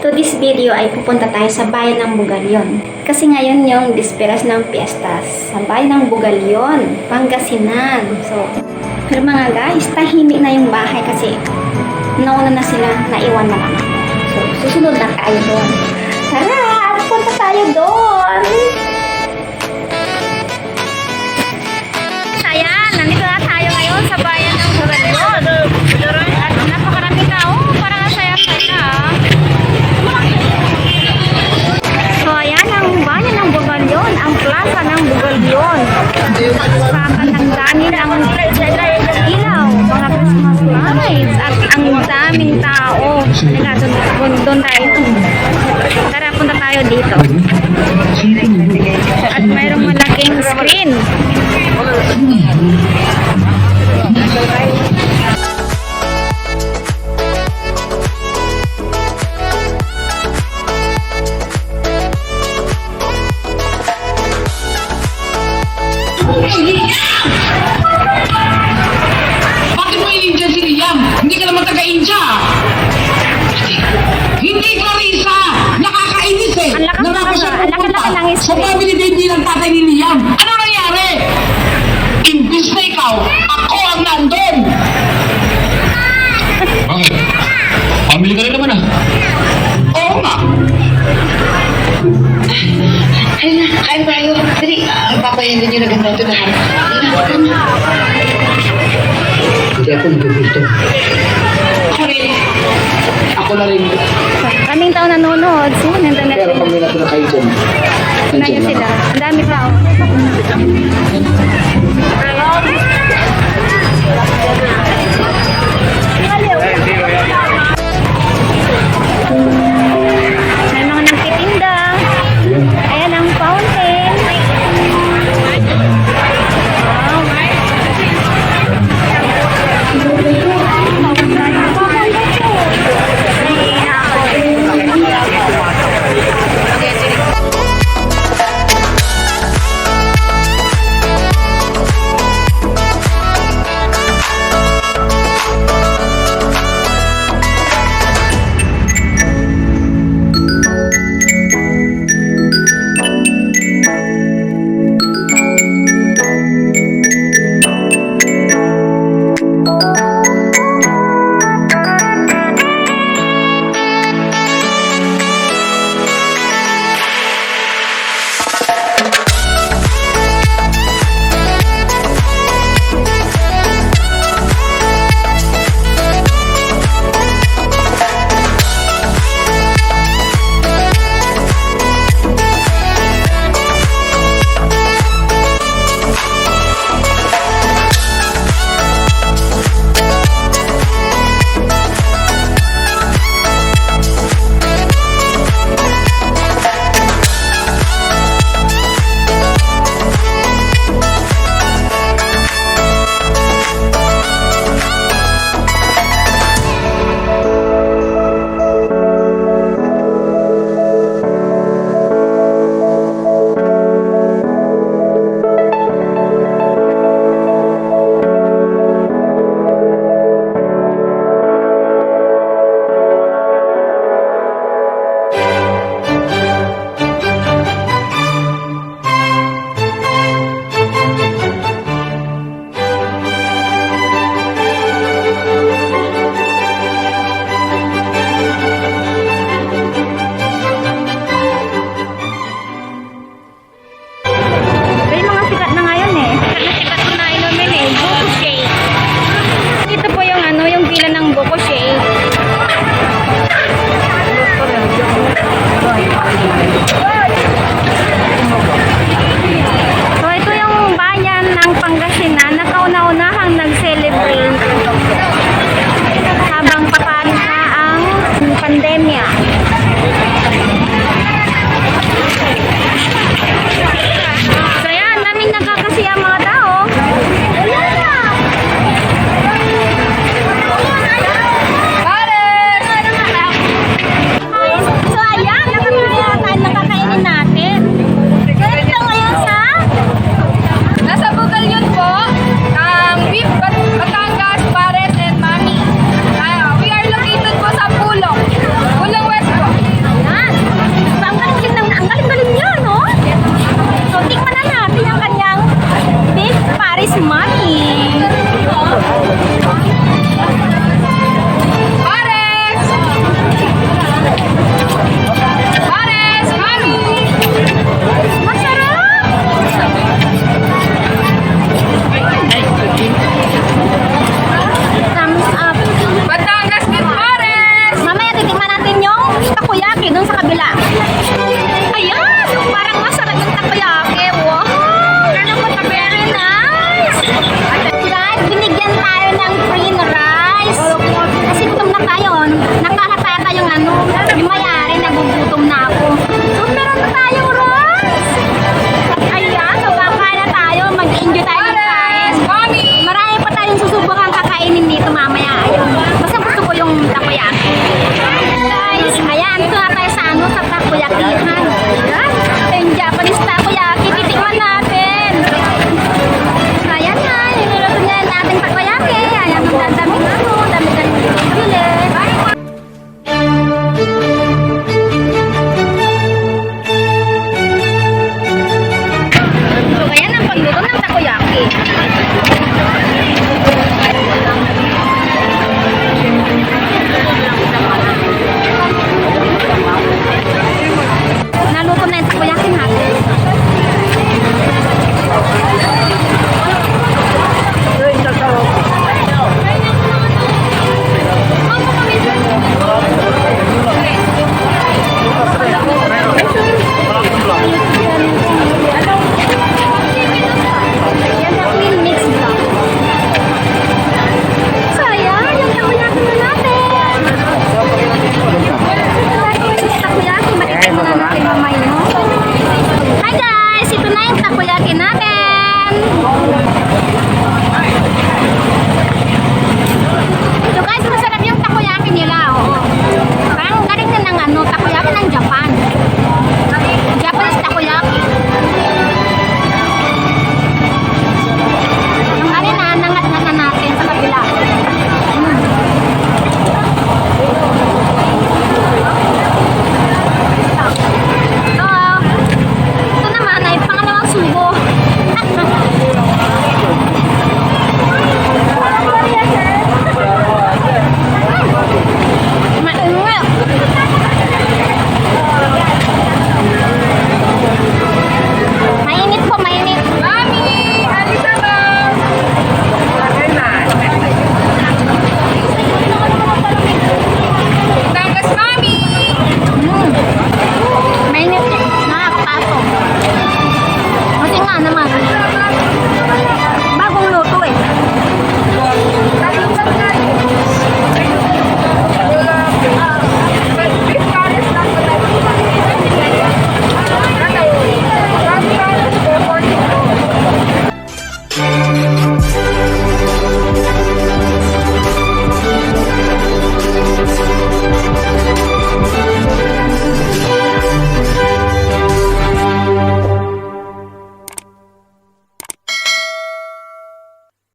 To this video ay pupunta tayo sa bayan ng Bugalyon. Kasi ngayon yung disperas ng piestas sa bayan ng Bugalyon, Pangasinan. So, pero mga guys, tahimik na yung bahay kasi nauna na sila, naiwan na lang. So, susunod na tayo doon. Tara, punta tayo doon! Ayan, nandito na tayo ngayon sa bayan ng Bugalyon. At napakaraming tao, parang saya-saya. So, ayan ang bayan ng Bugalyon, ang plaza ng Bugalyon. Kakatandaan ng ilaw, mga Christmas lights, at ang daming tao. Doon tayo. Tara, punta tayo dito. At mayroong malaking screen. Bakit mo in-India si Liam? Hindi ka naman taga-India. Hindi ka Risa. Nakakainis eh. Ang lakas ng Sa screen. family baby ng tatay ni Liam. Ano nangyari? Imbis na ikaw, ako ang nandun. Bakit? Pamili ka rin naman ah. Oo nga. Ay na, kain tayo. Dali, papayan din yung naganda ito lahat. Hindi ako nagugusto. Ako rin. Ako na rin. Kaming tao nanonood. So, nandun na Pero sila. pag may natin na kayo dyan. Nandiyan sila. Ang dami tao. May mga nagtitinda. Ayan ang fountain. May mga sikat na ngayon eh. Sikat na inumin eh. Buko shake. Ito po yung yung pila ng buko shake. So ito yung bayan ng Pangasinan na kauna-unahang nag-celebrate habang papalit na ang pandemya. So yan, daming nakakasiya mga tao. So ayan, nakakainin natin. So ito ngayon sa Nasa Bugalyon po, beef, Batangas, Pares, and Mami. We are located po sa Pulong. Pulong malaki doon sa kabila